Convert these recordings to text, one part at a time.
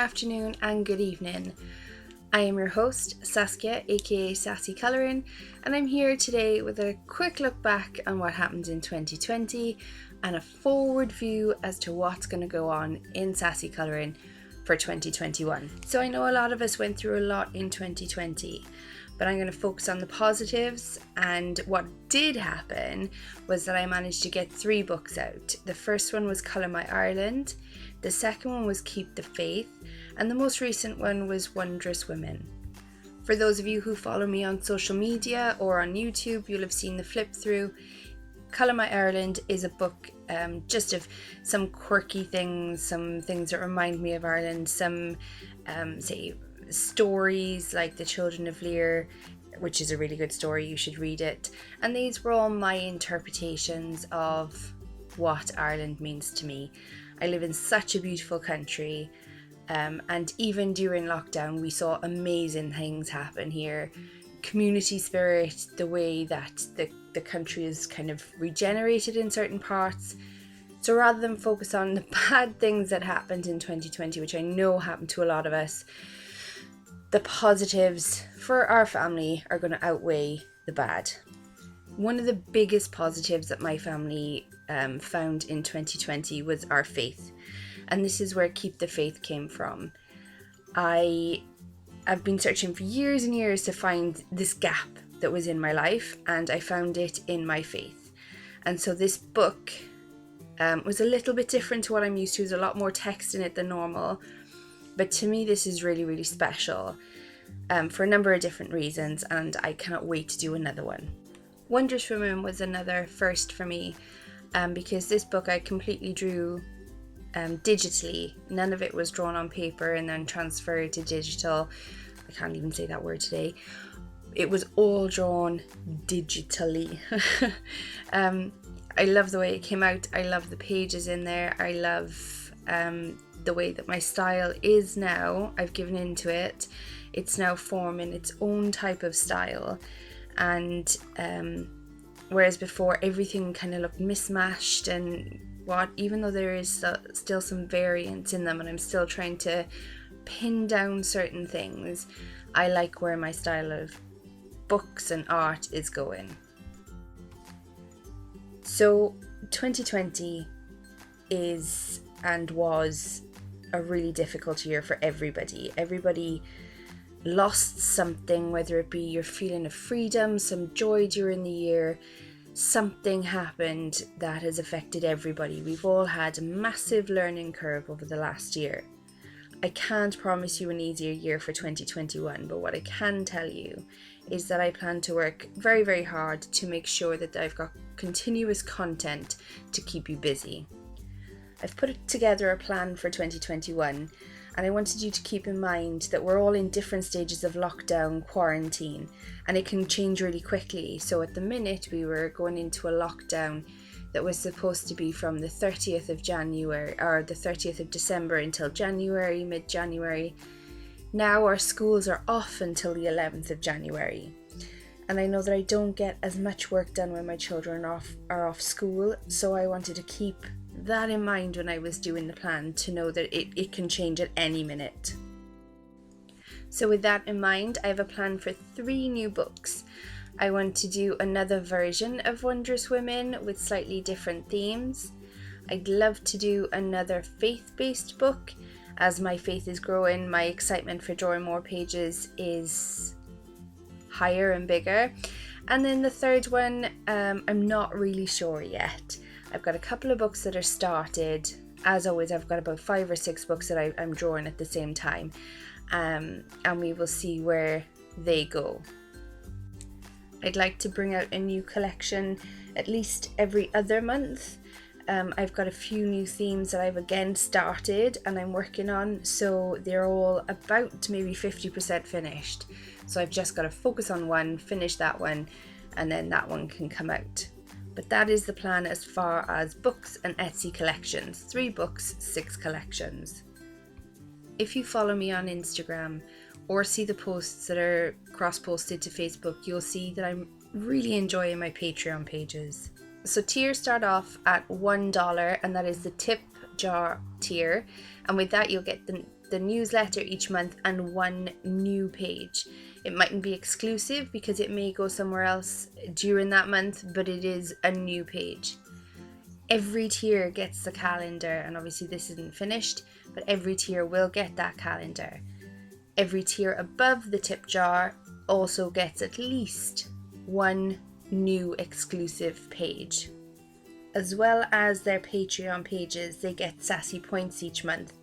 afternoon and good evening. I am your host, Saskia, aka Sassy Colouring, and I'm here today with a quick look back on what happened in 2020 and a forward view as to what's going to go on in Sassy Colouring for 2021. So I know a lot of us went through a lot in 2020, but I'm going to focus on the positives, and what did happen was that I managed to get 3 books out. The first one was Colour My Ireland, the second one was Keep the Faith, and the most recent one was Wondrous Women. For those of you who follow me on social media or on YouTube, you'll have seen the flip through. Colour My Ireland is a book just of some quirky things, some things that remind me of Ireland, some stories like The Children of Lear, which is a really good story, you should read it. And these were all my interpretations of what Ireland means to me. I live in such a beautiful country, and even during lockdown we saw amazing things happen here. Community spirit, the way that the country is kind of regenerated in certain parts. So rather than focus on the bad things that happened in 2020, which I know happened to a lot of us, the positives for our family are going to outweigh the bad. One of the biggest positives that my family found in 2020 was our faith. And this is where Keep the Faith came from. I've been searching for years and years to find this gap that was in my life, and I found it in my faith. And so this book was a little bit different to what I'm used to. There's a lot more text in it than normal. But to me, this is really, really special for a number of different reasons, and I cannot wait to do another one. Wondrous Women was another first for me because this book I completely drew digitally. None of it was drawn on paper and then transferred to digital. I can't even say that word today. It was all drawn digitally. I love the way it came out. I love the pages in there. I love the way that my style is now. I've given into it. It's now forming its own type of style. And whereas before everything kind of looked mismatched and even though there is still some variance in them and I'm still trying to pin down certain things, I like where my style of books and art is going. So 2020 is and was a really difficult year for everybody. Everybody lost something, whether it be your feeling of freedom, some joy during the year. Something happened that has affected everybody. We've all had a massive learning curve over the last year. I can't promise you an easier year for 2021, but what I can tell you is that I plan to work very, very hard to make sure that I've got continuous content to keep you busy. I've put together a plan for 2021, and I wanted you to keep in mind that we're all in different stages of lockdown, quarantine, and it can change really quickly. So at the minute, we were going into a lockdown that was supposed to be from the 30th of January, or the 30th of December until January, mid-January. Now our schools are off until the 11th of January. And I know that I don't get as much work done when my children are off school, so I wanted to keep that in mind when I was doing the plan, to know that it can change at any minute. So with that in mind, I have a plan for 3 new books. I want to do another version of Wondrous Women with slightly different themes. I'd love to do another faith-based book. As my faith is growing, my excitement for drawing more pages is higher and bigger. And then the third one, I'm not really sure yet. I've got a couple of books that are started. As always, I've got about 5 or 6 books that I'm drawing at the same time. And we will see where they go. I'd like to bring out a new collection at least every other month. I've got a few new themes that I've again started and I'm working on, so they're all about maybe 50% finished. So I've just got to focus on one, finish that one, and then that one can come out. But that is the plan as far as books and Etsy collections. 3 books, 6 collections. If you follow me on Instagram or see the posts that are cross-posted to Facebook, you'll see that I'm really enjoying my Patreon pages. So tiers start off at $1, and that is the tip jar tier, and with that you'll get the newsletter each month and one new page. It mightn't be exclusive because it may go somewhere else during that month, but it is a new page. Every tier gets the calendar, and obviously this isn't finished, but every tier will get that calendar. Every tier above the tip jar also gets at least one new exclusive page. As well as their Patreon pages, they get Sassy points each month.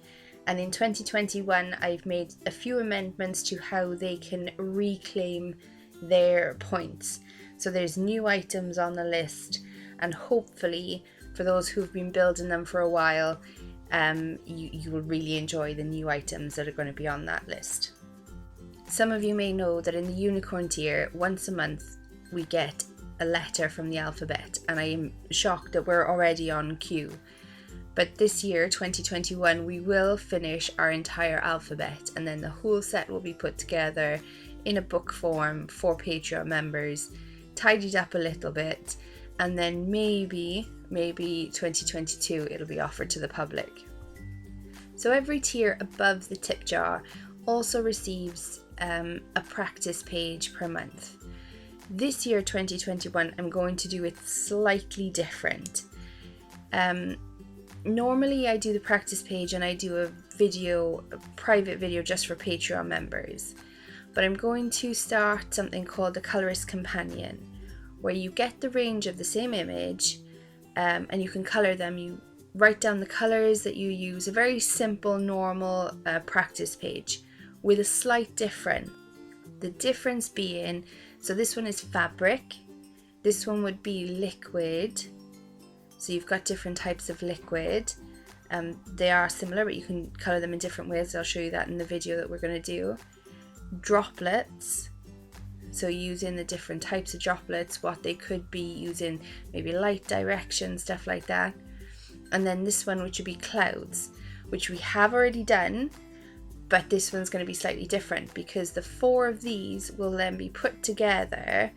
And in 2021, I've made a few amendments to how they can reclaim their points. So there's new items on the list, and hopefully for those who've been building them for a while, you will really enjoy the new items that are going to be on that list. Some of you may know that in the unicorn tier, once a month we get a letter from the alphabet, and I am shocked that we're already on cue. But this year, 2021, we will finish our entire alphabet, and then the whole set will be put together in a book form for Patreon members, tidied up a little bit, and then maybe 2022 it'll be offered to the public. So every tier above the tip jar also receives a practice page per month. This year, 2021, I'm going to do it slightly different. Normally I do the practice page and I do a private video just for Patreon members. But I'm going to start something called the Colorist Companion, where you get the range of the same image and you can color them. You write down the colors that you use, a very simple, normal practice page with a slight difference. The difference being, so this one is fabric, this one would be liquid. So you've got different types of liquid. They are similar, but you can colour them in different ways. I'll show you that in the video that we're going to do. Droplets. So using the different types of droplets, what they could be, using maybe light direction, stuff like that. And then this one, which would be clouds, which we have already done, but this one's going to be slightly different because the 4 of these will then be put together,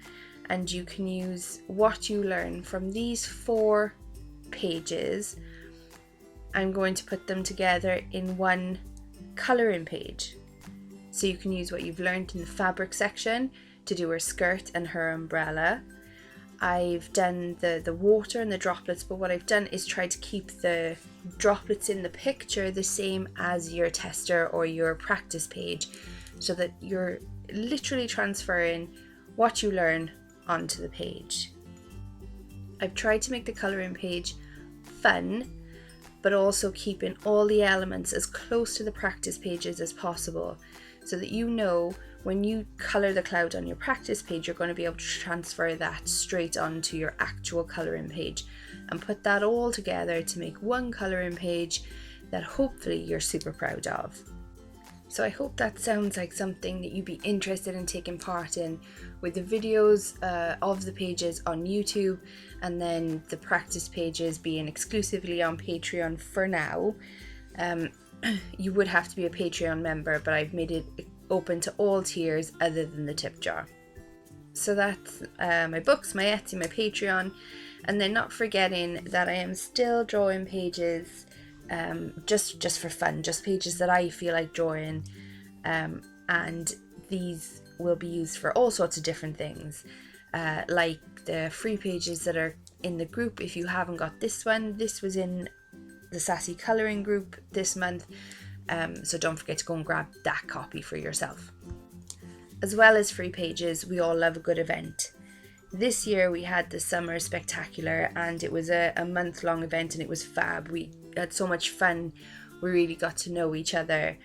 and you can use what you learn from these 4 pages. I'm going to put them together in one colouring page. So you can use what you've learned in the fabric section to do her skirt and her umbrella. I've done the water and the droplets, but what I've done is try to keep the droplets in the picture the same as your tester or your practice page, so that you're literally transferring what you learn onto the page. I've tried to make the colouring page fun, but also keeping all the elements as close to the practice pages as possible, so that you know when you colour the cloud on your practice page, you're going to be able to transfer that straight onto your actual colouring page and put that all together to make one colouring page that hopefully you're super proud of. So I hope that sounds like something that you'd be interested in taking part in, with the videos of the pages on YouTube, and then the practice pages being exclusively on Patreon for now. You would have to be a Patreon member, but I've made it open to all tiers other than the tip jar. So that's my books, my Etsy, my Patreon, and then not forgetting that I am still drawing pages just for fun, just pages that I feel like drawing, and these will be used for all sorts of different things, like the free pages that are in the group. If you haven't got this one, this was in the Sassy Colouring group this month, so don't forget to go and grab that copy for yourself. As well as free pages, we all love a good event. This year we had the Summer Spectacular, and it was a month-long event, and it was fab. We had so much fun. We really got to know each other.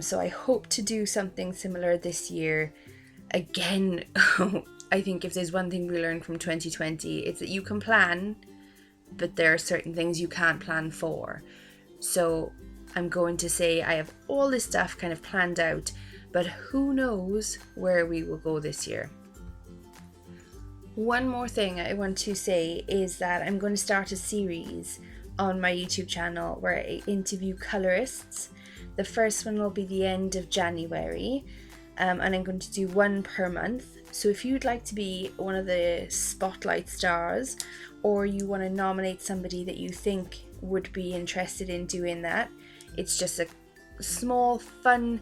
So I hope to do something similar this year. Again, I think if there's one thing we learned from 2020, it's that you can plan, but there are certain things you can't plan for. So I'm going to say I have all this stuff kind of planned out, but who knows where we will go this year. One more thing I want to say is that I'm going to start a series on my YouTube channel where I interview colorists. The first one will be the end of January, and I'm going to do one per month. So if you'd like to be one of the spotlight stars, or you want to nominate somebody that you think would be interested in doing that, it's just a small fun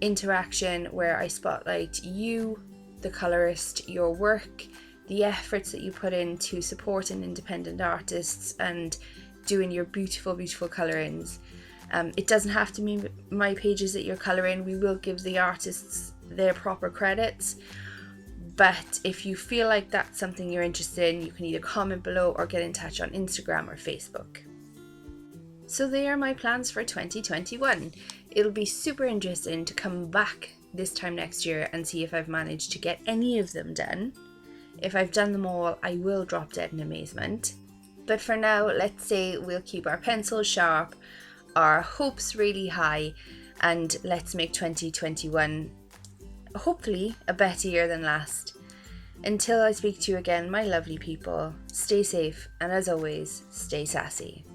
interaction where I spotlight you, the colorist, your work, the efforts that you put in to supporting independent artists and doing your beautiful colorings. It doesn't have to be my pages that you're colouring. We will give the artists their proper credits, but if you feel like that's something you're interested in, you can either comment below or get in touch on Instagram or Facebook. So they are my plans for 2021. It'll be super interesting to come back this time next year and see if I've managed to get any of them done. If I've done them all, I will drop dead in amazement. But for now, let's say we'll keep our pencils sharp, our hopes really high, and let's make 2021 hopefully a better year than last. Until I speak to you again, my lovely people, stay safe, and as always, stay sassy.